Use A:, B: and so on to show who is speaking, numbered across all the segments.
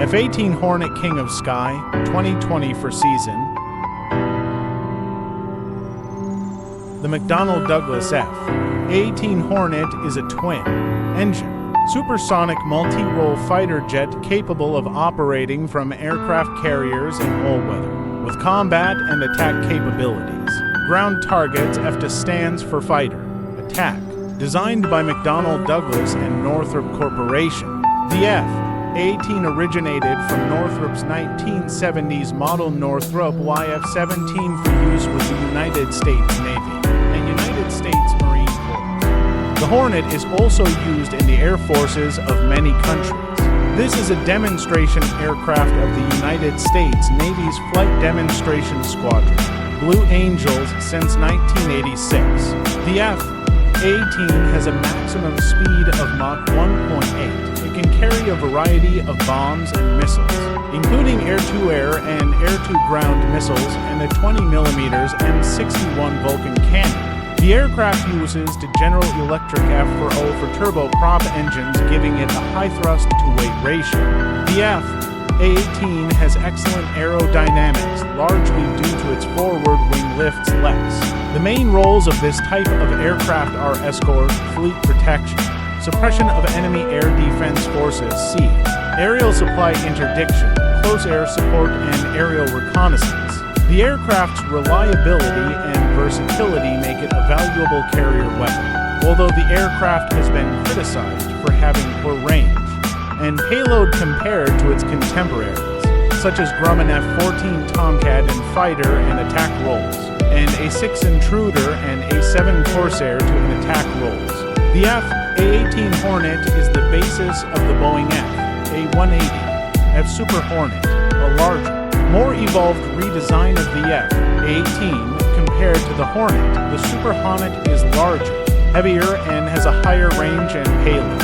A: F-18 Hornet King of Sky, 2020 for season. The McDonnell Douglas F-18 Hornet is a twin-engine, supersonic multi-role fighter jet capable of operating from aircraft carriers in all weather, with combat and attack capabilities. Ground targets EFTA stands for Fighter Attack, designed by McDonnell Douglas and Northrop Corporation. The F-18 originated from Northrop's 1970s model Northrop YF-17 for use with the United States Navy and United States Marine Corps. The Hornet is also used in the air forces of many countries. This is a demonstration aircraft of the United States Navy's Flight Demonstration Squadron, Blue Angels, since 1986. The F-18 has a maximum speed of Mach 1.8. It can carry a variety of bombs and missiles, including air-to-air and air-to-ground missiles and a 20mm M61 Vulcan cannon. The aircraft uses the General Electric F404 turboprop engines, giving it a high thrust-to-weight ratio. The F-18 has excellent aerodynamics, largely due to its forward wing lifts less. The main roles of this type of aircraft are escort, fleet protection, suppression of enemy air defense forces, aerial supply interdiction, close air support, and aerial reconnaissance. The aircraft's reliability and versatility make it a valuable carrier weapon, although the aircraft has been criticized for having poor range and payload compared to its contemporaries, such as Grumman F-14 Tomcat in fighter and attack roles, and A-6 Intruder and A-7 Corsair to in attack roles. The F-18 Hornet is the basis of the Boeing F-180 F Super Hornet, a larger, more evolved redesign of the F-18 compared to the Hornet. The Super Hornet is larger, heavier, and has a higher range and payload.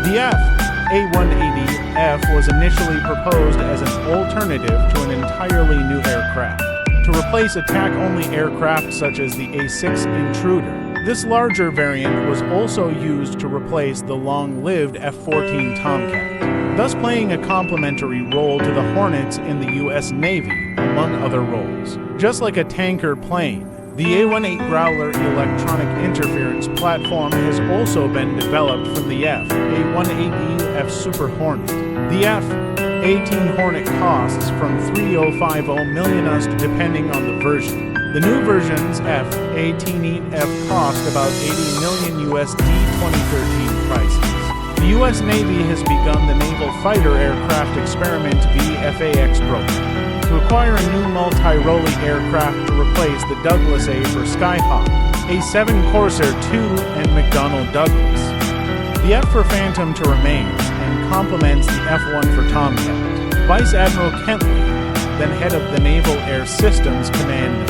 A: The F-180F was initially proposed as an alternative to an entirely new aircraft, to replace attack-only aircraft such as the A-6 Intruder. This larger variant was also used to replace the long-lived F-14 Tomcat, thus playing a complementary role to the Hornets in the U.S. Navy, among other roles. Just like a tanker plane, the A-18 Growler electronic interference platform has also been developed from the F-180 F Super Hornet. The F-18 Hornet costs from $3.050 million depending on the version. The new version's F-18F cost about $80 million USD 2013 prices. The U.S. Navy has begun the Naval Fighter Aircraft Experiment VFAX program to acquire a new Multirole aircraft to replace the Douglas A for Skyhawk, A-7 Corsair II, and McDonnell Douglas. The F for Phantom to remains and complements the F-1 for Tomcat. Vice Admiral Kentley, then head of the Naval Air Systems Command,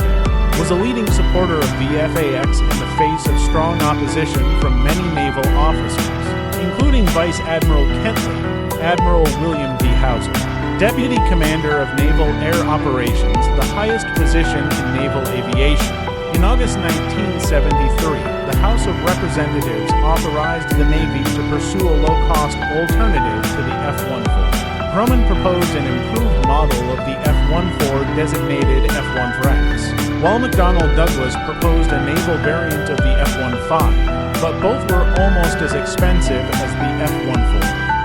A: was a leading supporter of VFAX in the face of strong opposition from many naval officers, including Vice Admiral Kentley, Admiral William D. Hauser, Deputy Commander of Naval Air Operations, the highest position in naval aviation. In August 1973, the House of Representatives authorized the Navy to pursue a low-cost alternative to the F-14. Grumman proposed an improved model of the F-14 designated F-14X, while McDonnell Douglas proposed a naval variant of the F-15, but both were almost as expensive as the F-14.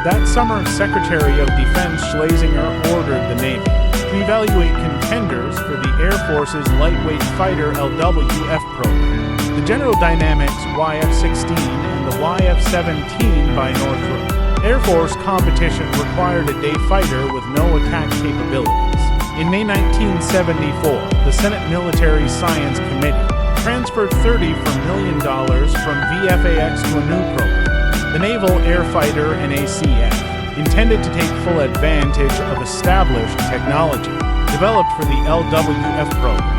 A: That summer, Secretary of Defense Schlesinger ordered the Navy to evaluate contenders for the Air Force's lightweight fighter LWF program, the General Dynamics YF-16 and the YF-17 by Northrop. Air Force competition required a day fighter with no attack capabilities. In May 1974, the Senate Military Science Committee transferred $30 million from VFAX to a new program, the Naval Air Fighter NACF, intended to take full advantage of established technology developed for the LWF program.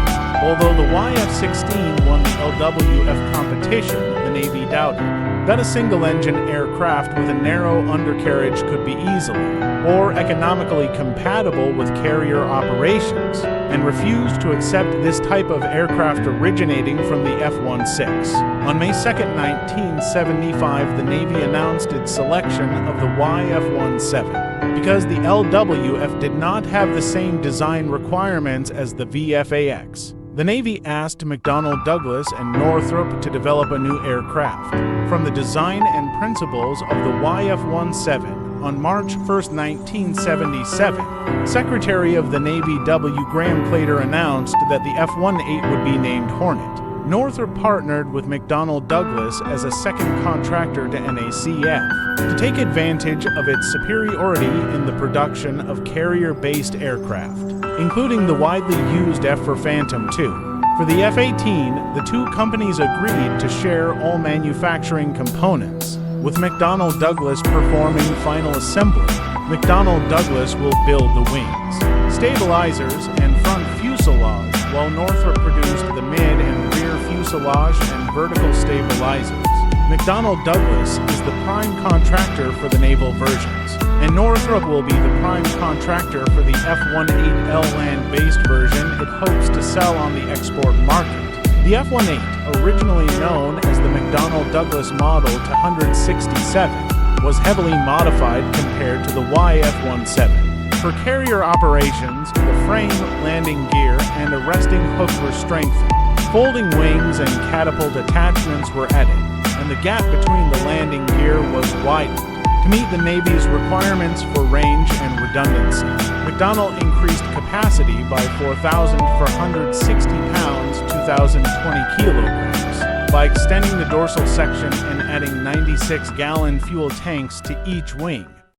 A: Although the YF-16 won the LWF competition, the Navy doubted that a single-engine aircraft with a narrow undercarriage could be easily or economically compatible with carrier operations, and refused to accept this type of aircraft originating from the F-16. On May 2, 1975, the Navy announced its selection of the YF-17. because the LWF did not have the same design requirements as the VFAX. The Navy asked McDonnell Douglas and Northrop to develop a new aircraft from the design and principles of the YF-17. On March 1, 1977, Secretary of the Navy W. Graham Claytor announced that the F-18 would be named Hornet. Northrop partnered with McDonnell Douglas as a second contractor to NACF to take advantage of its superiority in the production of carrier-based aircraft, including the widely used F-4 Phantom II. For the F-18, the two companies agreed to share all manufacturing components, with McDonnell Douglas performing final assembly. McDonnell Douglas will build the wings, stabilizers, and front fuselage, while Northrop produced the mid and rear fuselage and vertical stabilizers. McDonnell Douglas is the prime contractor for the naval versions, and Northrop will be the prime contractor for the F-18L land-based version it hopes to sell on the export market. The F-18, originally known as the McDonnell Douglas Model 167, was heavily modified compared to the YF-17. For carrier operations, the frame, landing gear, and arresting hook were strengthened. Folding wings and catapult attachments were added, and the gap between the landing gear was widened to meet the Navy's requirements for range and redundancy. McDonnell increased capacity by 4,460 pounds, 2,020 kilograms, by extending the dorsal section and adding 96-gallon fuel tanks to each wing.